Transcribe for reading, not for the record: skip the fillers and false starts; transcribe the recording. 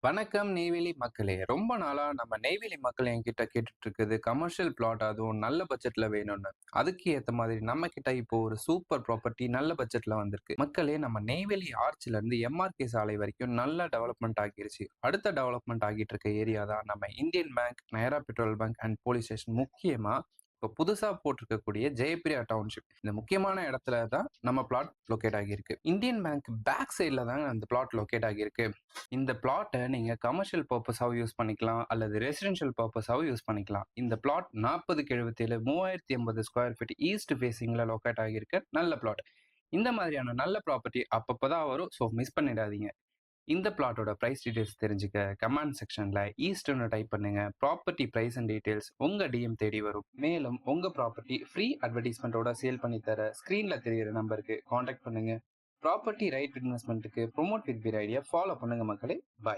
வணக்கம் நெய்வேலி மக்களே. ரொம்ப நாளா நம்ம நெய்வேலி மக்கள் என்கிட்ட கேட்டுட்டு இருக்குது கமர்ஷியல் பிளாட் அதுவும் நல்ல பட்ஜெட்ல வேணும்னு. அதுக்கு ஏத்த மாதிரி நம்ம கிட்ட இப்போ ஒரு சூப்பர் ப்ராப்பர்ட்டி நல்ல பட்ஜெட்ல வந்திருக்கு. மக்களே, நம்ம நெய்வேலி ஆர்ச்ல இருந்து எம்ஆர்கே சாலை வரைக்கும் நல்ல டெவலப்மெண்ட் ஆகிருச்சு. அடுத்த டெவலப்மெண்ட் ஆகிட்டு இருக்க ஏரியா தான் நம்ம Indian bank, Nayara petrol bunk and police station. முக்கியமா இப்போ புதுசா போட்டிருக்கக்கூடிய ஜெயப்பிரியா டவுன்ஷிப். இந்த முக்கியமான இடத்துல தான் நம்ம பிளாட் லொகேட் ஆகியிருக்கு. இந்தியன் பேங்க் பேக் சைட்ல தான் அந்த பிளாட் லொகேட் ஆகியிருக்கு. இந்த பிளாட்டை நீங்க கமர்ஷியல் பர்பஸாவும் யூஸ் பண்ணிக்கலாம் அல்லது ரெசிடென்ஷியல் பர்பஸாவும் யூஸ் பண்ணிக்கலாம். இந்த பிளாட் 40/77 3080 ஸ்கொயர் ஃபீட் ஈஸ்ட் ஃபேசிங்ல லொகேட் ஆகியிருக்க நல்ல பிளாட். இந்த மாதிரியான நல்ல ப்ராப்பர்ட்டி அப்பப்பதான் வரும், ஸோ மிஸ் பண்ணிடாதீங்க. இந்த பிளாட்டோட பிரைஸ் டீடைல்ஸ் தெரிஞ்சுக்க கமெண்ட் செக்ஷன்ல ஈஸ்ட்னு டைப் பண்ணுங்க. ப்ராப்பர்ட்டி பிரைஸ் அண்ட் டீடைல்ஸ் உங்க டிஎம் தேடி வரும். மேலும் உங்க ப்ராப்பர்ட்டி ஃப்ரீ அட்வர்டைஸ்மெண்டோட சேல் பண்ணி தர ஸ்கிரீன்ல தெரியுற நம்பருக்கு காண்டாக்ட் பண்ணுங்க. ப்ராப்பர்ட்டி ரைட் இன்வெஸ்ட்மெண்ட்டுக்கு ப்ரோமோட் வித் பீர் ஐடியா ஃபாலோ பண்ணுங்க மக்களே. பாய்.